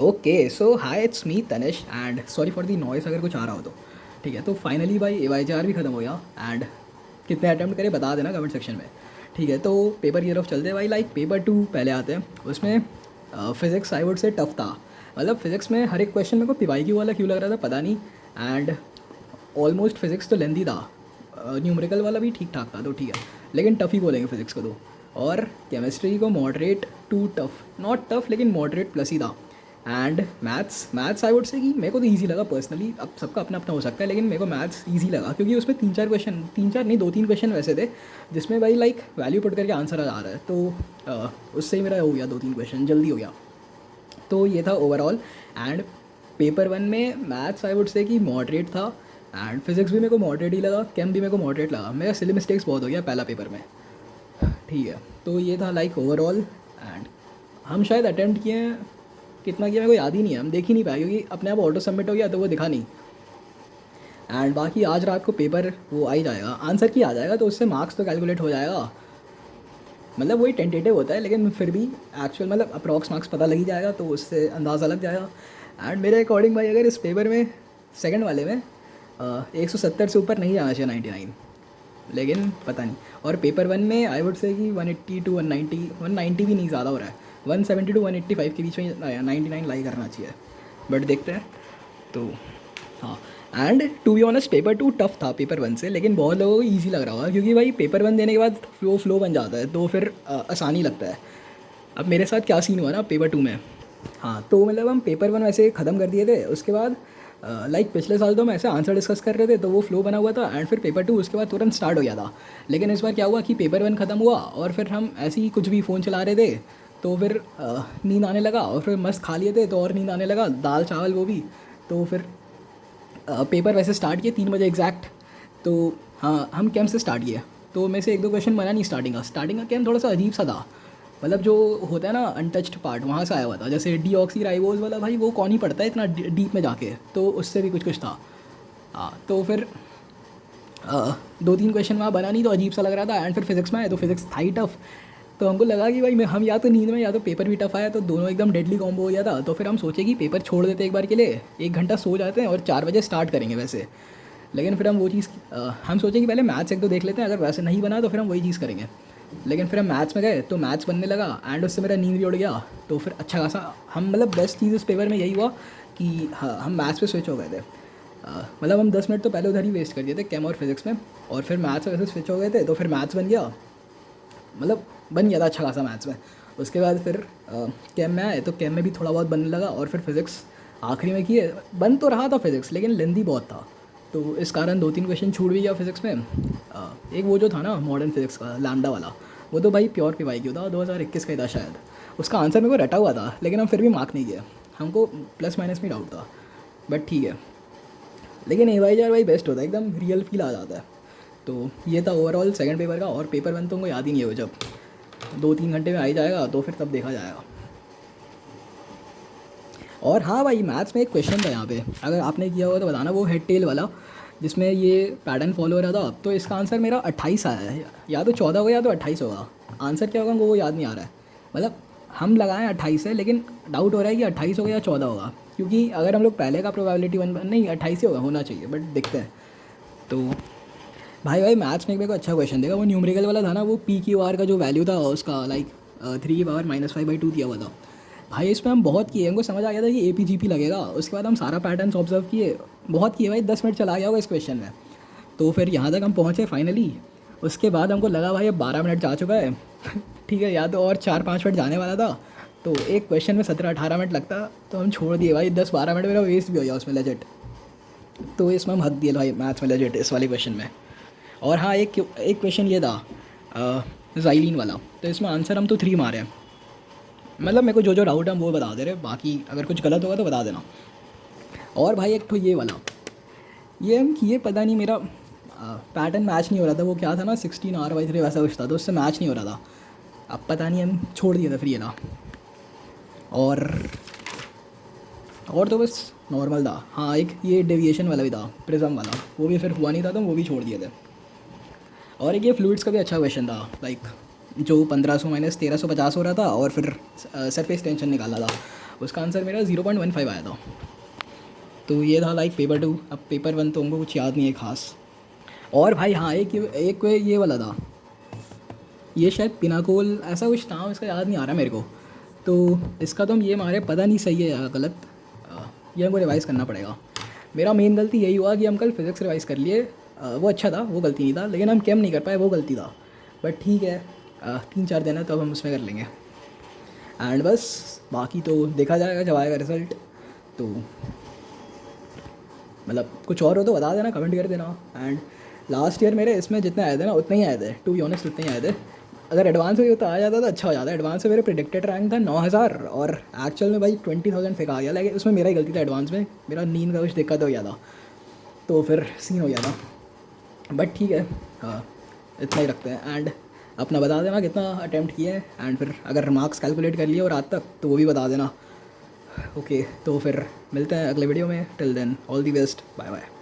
Okay so high it's me Tanish and sorry for the noise अगर कुछ आ रहा हो तो ठीक है। तो फाइनली भाई AYJR भी ख़त्म हो गया एंड कितने अटैम्प्ट करे बता देना कमेंट सेक्शन में। ठीक है, तो पेपर की तरफ चलते हैं भाई। लाइक पेपर 2 पहले आते हैं। उसमें physics I would say tough था। मतलब फिज़िक्स में हर एक क्वेश्चन मेरे को PYQ वाला क्यों लग रहा था पता नहीं। एंड ऑलमोस्ट फिज़िक्स तो लेंदी था, न्यूमेरिकल वाला भी ठीक ठाक था तो ठीक है, लेकिन टफ़ ही बोलेंगे फिज़िक्स को तो। और केमिस्ट्री को moderate to tough, not tough लेकिन मॉडरेट प्लस ही था। And maths I would say कि मेरे को तो ईजी लगा पर्सनली। अब सबका अपना अपना हो सकता है, लेकिन मेरे को मैथ्स ईजी लगा क्योंकि उसमें 3-4 क्वेश्चन, 3-4 नहीं 2-3 क्वेश्चन वैसे थे जिसमें भाई लाइक वैल्यू पुट करके आंसर आ रहा है। तो उससे ही मेरा हो गया 2-3 क्वेश्चन जल्दी हो गया। तो ये था ओवरऑल। एंड पेपर 1 में मैथ्स आई वुड से कि मॉडरेट था एंड फिज़िक्स भी मेरे को मॉडरेट ही लगा, केम भी मेरे को मॉडरेट लगा। मेरा सिली मिस्टेक्स बहुत हो गया पहला पेपर में। ठीक है, तो ये था लाइक ओवरऑल। एंड हम शायद अटेम्प्ट किए हैं, कितना किया मेरे को याद ही नहीं है, हम देख ही नहीं पाए क्योंकि अपने आप ऑटो सबमिट हो गया तो वो दिखा नहीं। एंड बाकी आज रात को पेपर वो आ ही जाएगा, आंसर की आ जाएगा तो उससे मार्क्स तो कैलकुलेट हो जाएगा। मतलब वही टेंटेटिव होता है लेकिन फिर भी एक्चुअल मतलब अप्रॉक्स मार्क्स पता लग ही जाएगा तो उससे अंदाज़ा लग जाएगा। एंड मेरे अकॉर्डिंग भाई अगर इस पेपर में सेकंड वाले में 170 से ऊपर नहीं जाना चाहिए, 99, लेकिन पता नहीं। और पेपर 1 में आई वुड से कि 180 टू 190, 190 भी नहीं ज़्यादा हो रहा है, 170 टू 185 के बीच में 99 लाई करना चाहिए, बट देखते हैं। तो हाँ, and to be honest paper 2 tough था पेपर 1 से, लेकिन बहुत लोगों को ईजी लग रहा होगा क्योंकि भाई पेपर 1 देने के बाद फ्लो बन जाता है तो फिर आसानी लगता है। अब मेरे साथ क्या सीन हुआ ना पेपर 2 में। हाँ, तो मतलब हम पेपर 1 वैसे ख़त्म कर दिए थे, उसके बाद लाइक पिछले साल तो हम ऐसे आंसर डिस्कस कर रहे थे तो वो फ्लो बना हुआ था एंड फिर पेपर 2 उसके बाद तुरंत स्टार्ट हो गया था। लेकिन इस बार क्या हुआ कि पेपर 1 ख़त्म हुआ और फिर हम ऐसे ही कुछ भी फ़ोन चला रहे थे तो फिर नींद आने लगा और फिर मस्त खा लिए थे तो और नींद आने लगा, दाल चावल वो भी। तो फिर पेपर वैसे स्टार्ट किए 3 बजे एग्जैक्ट। तो हाँ, हम कैम्प से स्टार्ट किए तो में से 1-2 क्वेश्चन बना नहीं स्टार्टिंग का कैम्प थोड़ा सा अजीब सा था। मतलब जो होता है ना अनटच्ड पार्ट वहाँ से आया हुआ था, जैसे डीऑक्सी राइबोज वाला भाई वो कौन ही पढ़ता है इतना डीप में जाके, तो उससे भी कुछ कुछ था। हाँ, तो फिर 2-3 क्वेश्चन वहाँ बना नहीं तो अजीब सा लग रहा था। एंड फिर फिजिक्स में आए तो फिजिक्स था ही टफ। तो हमको लगा कि भाई मैं हम या तो नींद में या तो पेपर भी टफ आया, तो दोनों एकदम डेडली कॉम्बो हो गया था। तो फिर हम सोचे कि पेपर छोड़ देते एक बार के लिए, 1 घंटा सो जाते हैं और 4 बजे स्टार्ट करेंगे वैसे। लेकिन फिर हम वो चीज़ हम सोचे कि पहले मैथ्स 1-2 देख लेते हैं, अगर वैसे नहीं बना तो फिर हम वही चीज़ करेंगे। लेकिन फिर हम मैथ्स में गए तो मैथ्स बनने लगा एंड उससे मेरा नींद भी उड़ गया। तो फिर अच्छा खासा हम मतलब बेस्ट चीज़ इस पेपर में यही हुआ कि हाँ, हम मैथ्स पे स्विच हो गए थे। मतलब हम 10 मिनट तो पहले उधर ही वेस्ट कर दिए थे केम और फिजिक्स में, और फिर मैथ्स वैसे स्विच हो गए थे तो फिर मैथ्स बन गया। मतलब बन गया था अच्छा खासा मैथ्स में। उसके बाद फिर कैम में आए तो कैम में भी थोड़ा बहुत बनने लगा और फिर फिज़िक्स आखिरी में किए। बन तो रहा था फिज़िक्स लेकिन लेंदी बहुत था तो इस कारण 2-3 क्वेश्चन छूट भी गया फिज़िक्स में। एक वो जो था ना मॉडर्न फिज़िक्स का लैम्डा वाला, वो तो भाई प्योर PYQ था, 2021 का ही था शायद। उसका आंसर मेरे को रटा हुआ था लेकिन हम फिर भी मार्क नहीं किए, हमको प्लस माइनस में डाउट था, बट ठीक है। लेकिन AYJR भाई बेस्ट होता है, एकदम रियल फील आ जाता है। तो ये था ओवरऑल सेकंड पेपर का। और पेपर 1 तो उनको याद ही नहीं है, वो जब 2-3 घंटे में आ ही जाएगा तो फिर तब देखा जाएगा। और हाँ भाई, मैथ्स में एक क्वेश्चन था यहाँ पे, अगर आपने किया होगा तो बताना, वो हेड टेल वाला जिसमें ये पैटर्न फॉलो हो रहा था। तो इसका आंसर मेरा 28 आया है, या तो 14 होगा या तो 28 होगा। आंसर क्या होगा वो याद नहीं आ रहा है। मतलब हम लगाएं 28 है लेकिन डाउट हो रहा है कि 28 होगा या 14 होगा, क्योंकि अगर हम लोग पहले का प्रोबेबिलिटी वन नहीं 28 ही होना चाहिए, बट देखते हैं। तो भाई मैथ्स में एक मेरे को अच्छा क्वेश्चन देगा, वो न्यूमेरिकल वाला था ना, वो PQR का जो वैल्यू था उसका लाइक 3 की पावर -5/2 दिया हुआ था। भाई इसमें हम बहुत किए, हमको समझ आ गया था कि APGP लगेगा। उसके बाद हम सारा पैटर्न ऑब्जर्व किए, बहुत किए भाई, 10 मिनट चला गया होगा इस क्वेश्चन में। तो फिर यहाँ तक हम पहुँचे फाइनली। उसके बाद हमको लगा भाई अब 12 मिनट जा चुका है ठीक है, या तो और 4-5 मिनट जाने वाला था। तो एक क्वेश्चन में 17-18 मिनट लगता, तो हम छोड़ दिए भाई। 10-12 मिनट मेरा वेस्ट भी हो गया उसमें लेजेट। तो इसमें हम हक दिए भाई मैथ्स में लेजेट इस वाले क्वेश्चन में। और हाँ, एक एक क्वेश्चन ये था ज़ाइलिन वाला, तो इसमें आंसर हम तो 3 मारे हैं। मतलब मेरे को जो जो डाउट है हम वो बता दे रहे, बाकी अगर कुछ गलत होगा तो बता देना। और भाई एक तो ये वाला, ये हम किए, पता नहीं मेरा पैटर्न मैच नहीं हो रहा था। वो क्या था ना 16R/3 वैसा कुछ था, तो उससे मैच नहीं हो रहा था। अब पता नहीं हम छोड़ दिए थे फिर ये ना। और तो बस नॉर्मल था। हाँ, एक ये डेविएशन वाला भी था, प्रिज्म वाला, वो भी फिर हुआ नहीं था तो वो भी छोड़ दिए थे। और एक ये फ्लूइड्स का भी अच्छा क्वेश्चन था, लाइक जो 1500 - 1350 हो रहा था और फिर सरफेस टेंशन निकाला था। उसका आंसर मेरा 0.15 आया था। तो ये था लाइक पेपर 2। अब पेपर 1 तो हमको कुछ याद नहीं है खास। और भाई हाँ, एक ये वाला था, ये शायद पिनाकोल ऐसा कुछ नाम इसका याद नहीं आ रहा मेरे को। तो इसका तो हम ये मारे, पता नहीं सही है या गलत। ये हमको रिवाइज़ करना पड़ेगा। मेरा मेन गलती यही हुआ कि हम कल फिज़िक्स रिवाइज़ कर लिए। वो अच्छा था, वो गलती नहीं था, लेकिन हम केम नहीं कर पाए, वो गलती था। बट ठीक है, 3-4 दिन है तो अब हम उसमें कर लेंगे। एंड बस बाकी तो देखा जाएगा जब आएगा रिज़ल्ट। तो मतलब कुछ और हो तो बता देना, कमेंट कर देना। एंड लास्ट ईयर मेरे इसमें जितने आए थे ना उतने ही आए थे, टू बी ऑनेस्ट उतने ही आए थे। अगर एडवांस में तो आ जाता तो अच्छा हो जाता। एडवांस में मेरे प्रेडिक्टेड रैंक था 9000 और एक्चुअल में भाई 20,000 फेंक आ गया। लेकिन उसमें मेरा ही गलती था, एडवांस में मेरा नींद का कुछ दिक्कत हो गया था, तो फिर सीन हो गया था। बट ठीक है, हाँ इतना ही रखते हैं। एंड अपना बता देना कितना अटैम्प्ट किए हैं, एंड फिर अगर मार्क्स कैलकुलेट कर लिए और रात तक तो वो भी बता देना। ओके, तो फिर मिलते हैं अगले वीडियो में। Till then all the best, bye bye.